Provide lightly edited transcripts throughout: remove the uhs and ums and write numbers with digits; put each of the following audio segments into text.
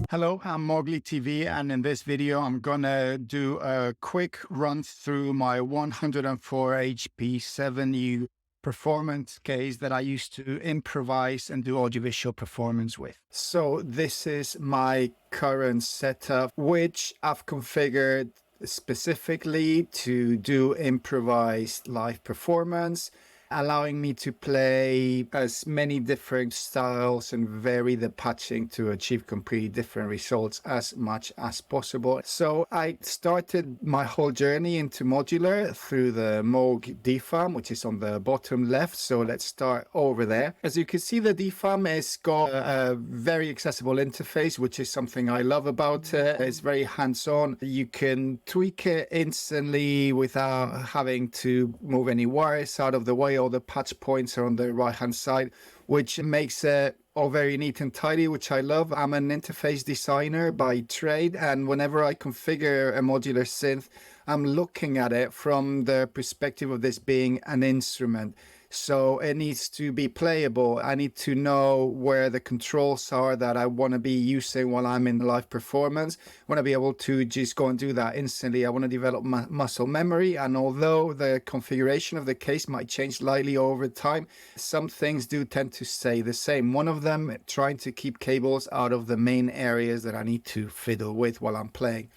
Hello, I'm Mowgli TV, and in this video, I'm gonna do a quick run through my 104 HP 7U performance case that I used to improvise and do audiovisual performance with. So this is my current setup, which I've configured specifically to do improvised live performance, allowing me to play as many different styles and vary the patching to achieve completely different results as much as possible. So I started my whole journey into Modular through the Moog DFAM, which is on the bottom left. So let's start over there. As you can see, the DFAM has got a very accessible interface, which is something I love about it. It's very hands-on. You can tweak it instantly without having to move any wires out of the way. All the patch points are on the right hand side, which makes it all very neat and tidy, which I love. I'm an interface designer by trade, and whenever I configure a modular synth, I'm looking at it from the perspective of this being an instrument. So it needs to be playable. I need to know where the controls are that I want to be using while I'm in live performance. I want to be able to just go and do that instantly. I want to develop muscle memory. And although the configuration of the case might change slightly over time, some things do tend to stay the same. One of them, trying to keep cables out of the main areas that I need to fiddle with while I'm playing.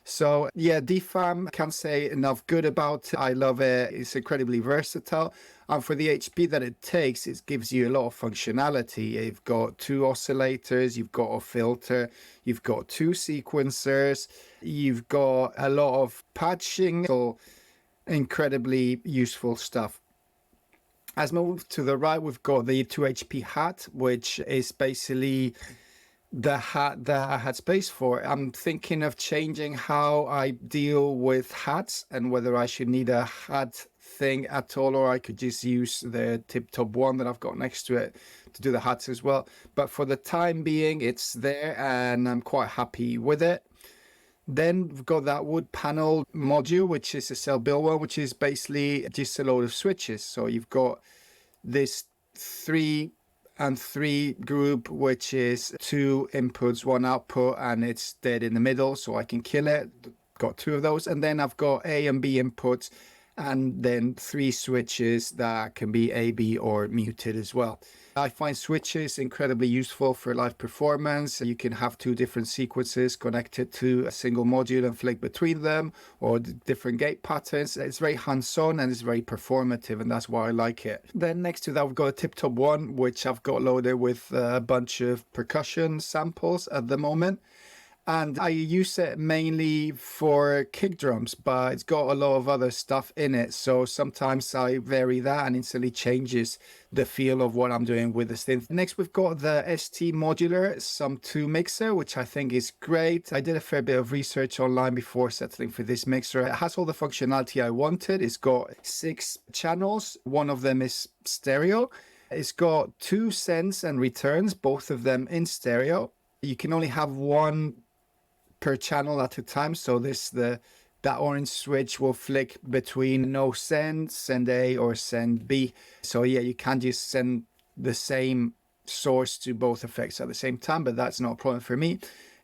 So yeah, DFAM, can't say enough good about it. I love it. It's incredibly versatile. And for the HP that it takes, it gives you a lot of functionality. You've got 2 oscillators, you've got a filter, you've got 2 sequencers, you've got a lot of patching, so incredibly useful stuff. As we move to the right, we've got the 2HP hat, which is basically the hat that I had space for. I'm thinking of changing how I deal with hats and whether I should need a hat thing at all, or I could just use the tip top one that I've got next to it to do the hats as well. But for the time being, it's there and I'm quite happy with it. Then we've got that wood panel module, which is a cell build one, which is basically just a load of switches. So you've got this 3 and 3 group, which is 2 inputs, 1 output, and it's dead in the middle, so I can kill it. Got 2 of those. And then I've got A and B inputs, and then 3 switches that can be A, B, or muted as well. I find switches incredibly useful for live performance. You can have 2 different sequences connected to a single module and flick between them, or different gate patterns. It's very hands-on and it's very performative, and that's why I like it. Then next to that, we've got a tip top one, which I've got loaded with a bunch of percussion samples at the moment. And I use it mainly for kick drums, but it's got a lot of other stuff in it. So sometimes I vary that and instantly changes the feel of what I'm doing with the synth. Next, we've got the ST Modular Sum 2 mixer, which I think is great. I did a fair bit of research online before settling for this mixer. It has all the functionality I wanted. It's got 6 channels. One of them is stereo. It's got 2 sends and returns, both of them in stereo. You can only have 1 per channel at a time, so that orange switch will flick between no send A or send B. So yeah, you can't just send the same source to both effects at the same time, but that's not a problem for me.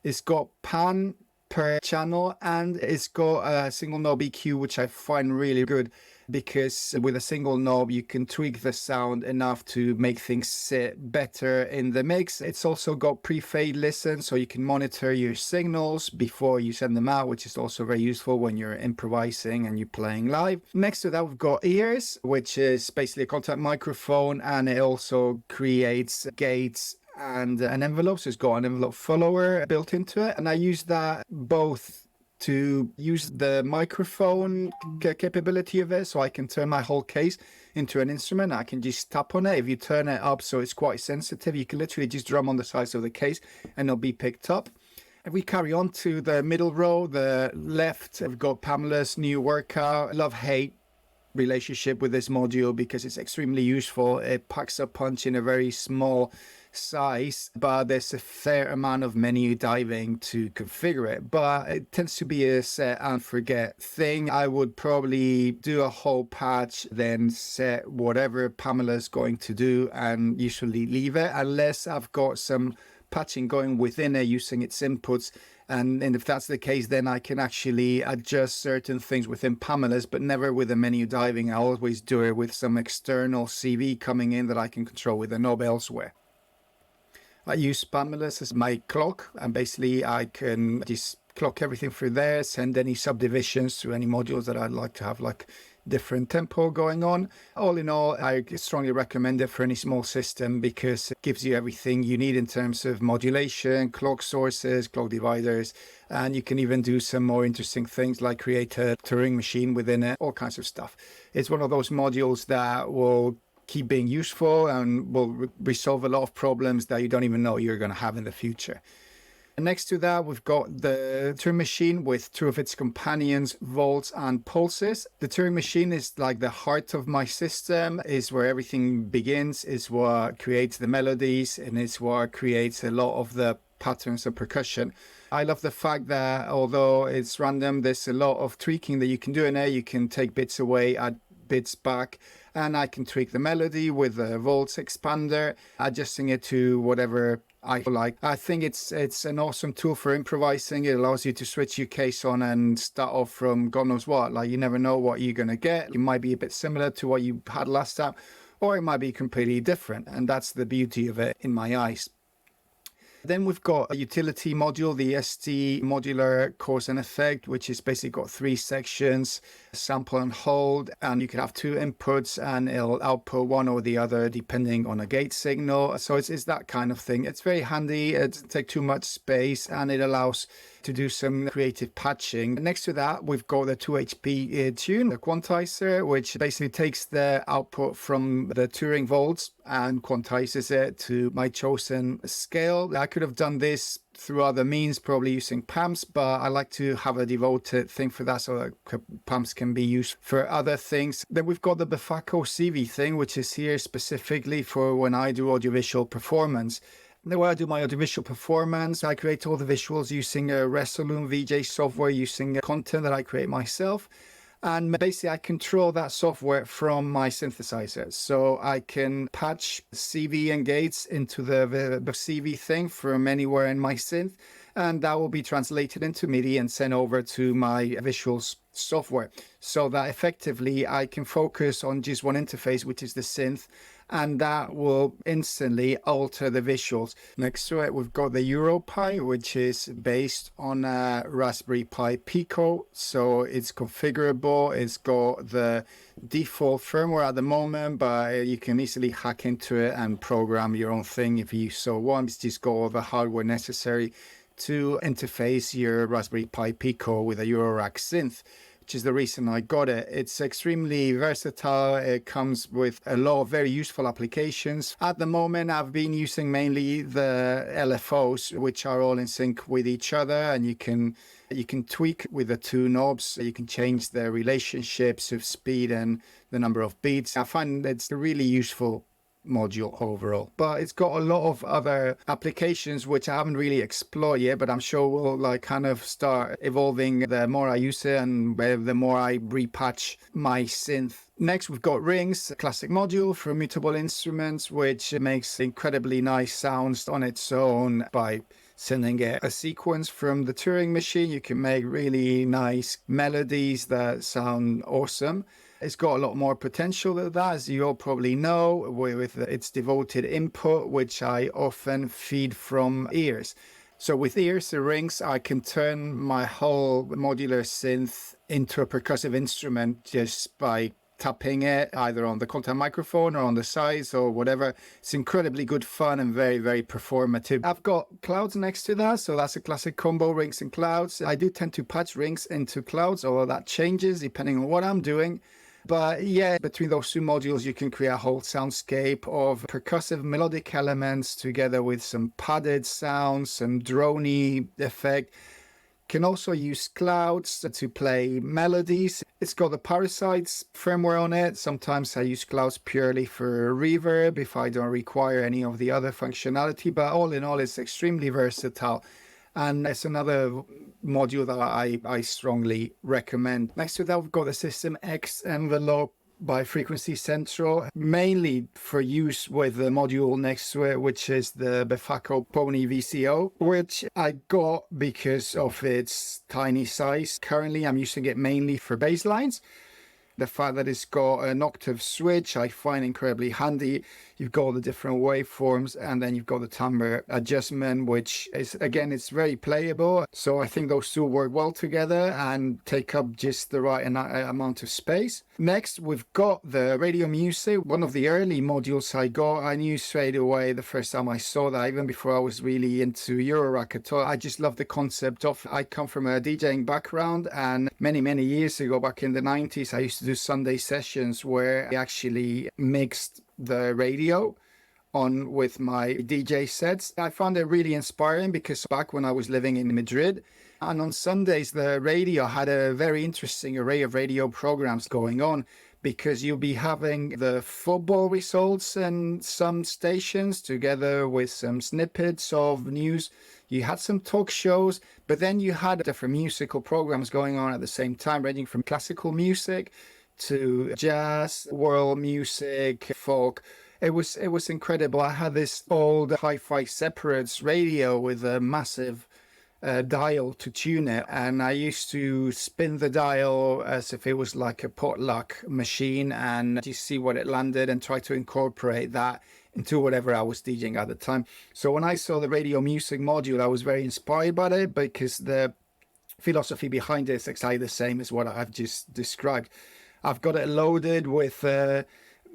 It's got pan per channel, and it's got a single knob EQ, which I find really good, because with a single knob you can tweak the sound enough to make things sit better in the mix. It's also got pre-fade listen, so you can monitor your signals before you send them out, which is also very useful when you're improvising and you're playing live. Next to that, we've got ears, which is basically a contact microphone, and it also creates gates and an envelope. So it's got an envelope follower built into it, and I use that both to use the microphone capability of it, so I can turn my whole case into an instrument. I can just tap on it. If you turn it up so it's quite sensitive, you can literally just drum on the sides of the case and it'll be picked up. If we carry on to the middle row, the left, we've got Pamela's new workout. Love-hate relationship with this module because it's extremely useful. It packs a punch in a very small size, but there's a fair amount of menu diving to configure it, but it tends to be a set and forget thing. I would probably do a whole patch, then set whatever Pamela's going to do and usually leave it, unless I've got some patching going within it using its inputs. And if that's the case, then I can actually adjust certain things within Pamela's, but never with the menu diving. I always do it with some external CV coming in that I can control with a knob elsewhere. I use Pamela's as my clock, and basically I can just clock everything through there, send any subdivisions to any modules that I'd like to have like different tempo going on. All in all, I strongly recommend it for any small system because it gives you everything you need in terms of modulation, clock sources, clock dividers, and you can even do some more interesting things like create a Turing machine within it, all kinds of stuff. It's one of those modules that will keep being useful and will resolve a lot of problems that you don't even know you're going to have in the future. And next to that, we've got the Turing machine with two of its companions, volts and pulses. The Turing machine is like the heart of my system, is where everything begins, is what creates the melodies, and it's what creates a lot of the patterns of percussion. I love the fact that although it's random, there's a lot of tweaking that you can do in there. You can take bits away, add bits back, and I can tweak the melody with the volts expander, adjusting it to whatever I like. I think it's an awesome tool for improvising. It allows you to switch your case on and start off from God knows what. Like, you never know what you're going to get. It might be a bit similar to what you had last time, or it might be completely different. And that's the beauty of it in my eyes. Then we've got a utility module, the ST Modular Cause and Effect, which is basically got three sections, sample and hold, and you can have two inputs and it'll output one or the other depending on a gate signal. So it's that kind of thing. It's very handy, it doesn't take too much space, and it allows to do some creative patching. Next to that, we've got the 2HP tune, the quantizer, which basically takes the output from the Turing volts and quantizes it to my chosen scale. I could have done this through other means, probably using PAMs, but I like to have a devoted thing for that so that PAMs can be used for other things. Then we've got the Befaco CV thing, which is here specifically for when I do audiovisual performance. The way I do my audiovisual performance, I create all the visuals using a Resolume VJ software, using content that I create myself. And basically, I control that software from my synthesizer. So I can patch CV and gates into the CV thing from anywhere in my synth. And that will be translated into MIDI and sent over to my visuals software. So that effectively, I can focus on just one interface, which is the synth. And that will instantly alter the visuals. Next to it, we've got the Eurorack, which is based on a Raspberry Pi Pico. So it's configurable. It's got the default firmware at the moment, but you can easily hack into it and program your own thing if you so want. It's just got all the hardware necessary to interface your Raspberry Pi Pico with a Eurorack synth, which is the reason I got it. It's extremely versatile. It comes with a lot of very useful applications. At the moment, I've been using mainly the LFOs, which are all in sync with each other, and you can tweak with the two knobs. You can change the relationships of speed and the number of beats. I find it's a really useful module overall, but it's got a lot of other applications which I haven't really explored yet, but I'm sure will like kind of start evolving the more I use it and the more I repatch my synth. Next, we've got Rings, a classic module for mutable instruments, which makes incredibly nice sounds on its own by sending it a sequence from the Turing machine. You can make really nice melodies that sound awesome. It's got a lot more potential than that, as you all probably know, with its devoted input, which I often feed from ears. So with ears, the Rings, I can turn my whole modular synth into a percussive instrument just by tapping it either on the contact microphone or on the sides or whatever. It's incredibly good fun and very, very performative. I've got clouds next to that, so that's a classic combo, Rings and clouds. I do tend to patch Rings into clouds, although that changes depending on what I'm doing. But yeah, between those two modules, you can create a whole soundscape of percussive melodic elements together with some padded sounds, some droney effect. Can also use clouds to play melodies. It's got the Parasites firmware on it. Sometimes I use clouds purely for reverb if I don't require any of the other functionality, but all in all, it's extremely versatile. And it's another module that I strongly recommend. Next to that, we've got the System X envelope by Frequency Central, mainly for use with the module next to it, which is the Befaco Pony VCO, which I got because of its tiny size. Currently, I'm using it mainly for bass lines. The fact that it's got an octave switch, I find incredibly handy. You've got all the different waveforms, and then you've got the timbre adjustment, which is, again, it's very playable. So I think those two work well together and take up just the right amount of space. Next, we've got the radio music. One of the early modules I got, I knew straight away the first time I saw that, even before I was really into Eurorack at all. I just love the concept of, I come from a DJing background, and many years ago, back in the 90s, I used to do Sunday sessions where I actually mixed the radio on with my DJ sets. I found it really inspiring because back when I was living in Madrid, and on Sundays, the radio had a very interesting array of radio programs going on, because you'll be having the football results and some stations together with some snippets of news. You had some talk shows, but then you had different musical programs going on at the same time, ranging from classical music to jazz, world music, folk. It was incredible. I had this old hi-fi separates radio with a massive dial to tune it, and I used to spin the dial as if it was like a potluck machine and just see what it landed and try to incorporate that into whatever I was DJing at the time. So when I saw the radio music module, I was very inspired by it, because the philosophy behind it is exactly the same as what I've just described. I've got it loaded with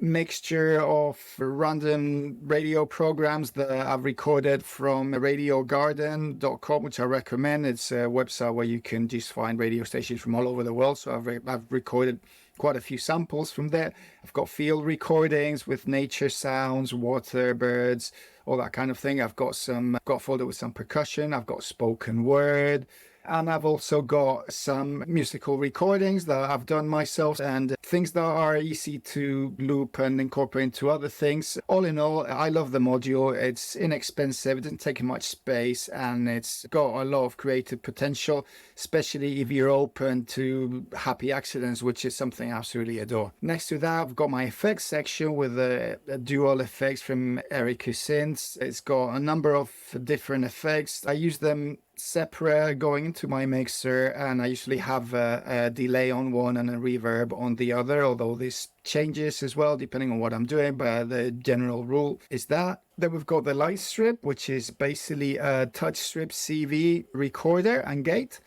mixture of random radio programs that I've recorded from radiogarden.com, which I recommend. It's a website where you can just find radio stations from all over the world. So I've recorded quite a few samples from there. I've got field recordings with nature sounds, water, birds, all that kind of thing. I've got a folder with some percussion. I've got spoken word. And I've also got some musical recordings that I've done myself and things that are easy to loop and incorporate into other things. All in all, I love the module. It's inexpensive, it doesn't take much space, and it's got a lot of creative potential, especially if you're open to happy accidents, which is something I absolutely adore. Next to that, I've got my effects section with a dual effects from Synth. It's got a number of different effects. I use them separate going into my mixer, and I usually have a delay on one and a reverb on the other, although this changes as well depending on what I'm doing, but the general rule is that. Then we've got the light strip, which is basically a touch strip CV recorder and gate.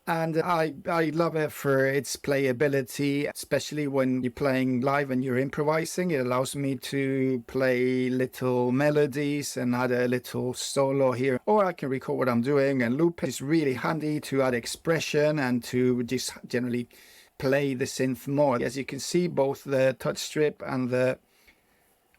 And I love it for its playability, especially when you're playing live and you're improvising. It allows me to play little melodies and add a little solo here. Or I can record what I'm doing and loop. It's really handy to add expression and to just generally play the synth more. As you can see, both the touch strip and the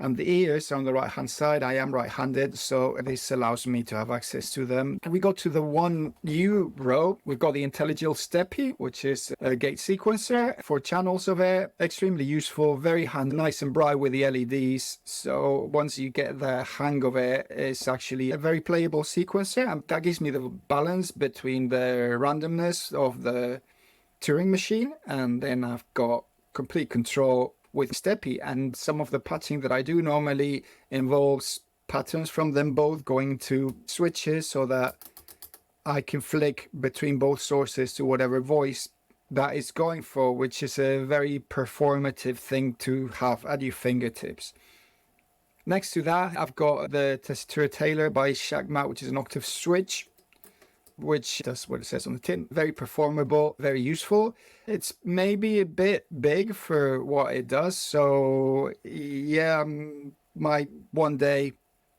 ears on the right hand side. I am right handed, so this allows me to have access to them. And we go to the 1U row. We've got the IntelliGel Steppy, which is a gate sequencer for channels of it. Extremely useful, very handy, nice and bright with the LEDs. So once you get the hang of it, it's actually a very playable sequencer, and that gives me the balance between the randomness of the Turing machine, and then I've got complete control with Steppy. And some of the patching that I do normally involves patterns from them both going to switches so that I can flick between both sources to whatever voice that is going for, which is a very performative thing to have at your fingertips. Next to that, I've got the Tessitura Taylor by Shagmat, which is an octave switch, which does what it says on the tin. Very performable, very useful. It's maybe a bit big for what it does, so yeah, might one day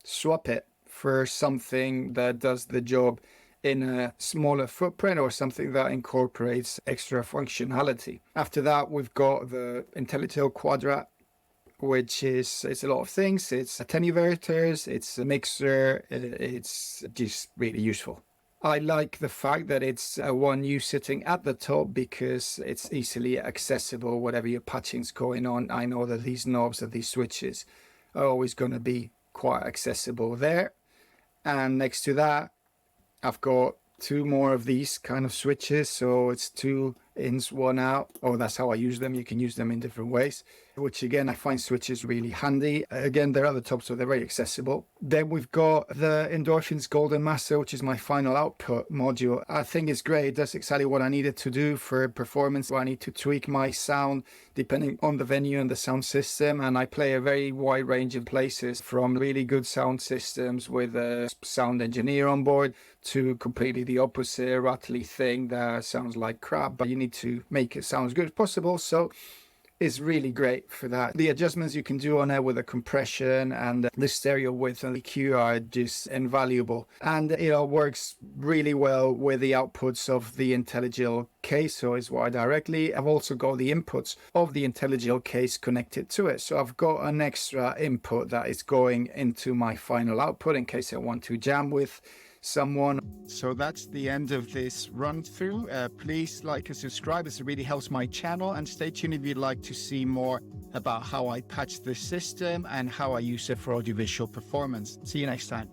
swap it for something that does the job in a smaller footprint or something that incorporates extra functionality. After that, we've got the IntelliGel Quadrat, which is a lot of things. It's attenuators, it's a mixer, it's just really useful. I like the fact that it's a 1U sitting at the top because it's easily accessible. Whatever your patching's going on, I know that these knobs and these switches are always going to be quite accessible there. And next to that, I've got two more of these kind of switches. So it's two ins, one out, or that's how I use them. You can use them in different ways, which again, I find switches really handy. Again, they're at the top, so they're very accessible. Then we've got the Endorphins Golden Master, which is my final output module. I think it's great. It does exactly what I needed to do for performance. I need to tweak my sound depending on the venue and the sound system. And I play a very wide range of places, from really good sound systems with a sound engineer on board to completely the opposite, rattly thing that sounds like crap, but you need to make it sound as good as possible. So it's really great for that. The adjustments you can do on it with the compression and the stereo width and the EQ are just invaluable. And it all works really well with the outputs of the IntelliGel case, so it's wired directly. I've also got the inputs of the IntelliGel case connected to it. So I've got an extra input that is going into my final output in case I want to jam with someone. So that's the end of this run through. Please like and subscribe, it really helps my channel, and stay tuned if you'd like to see more about how I patch this system and how I use it for audiovisual performance. See you next time.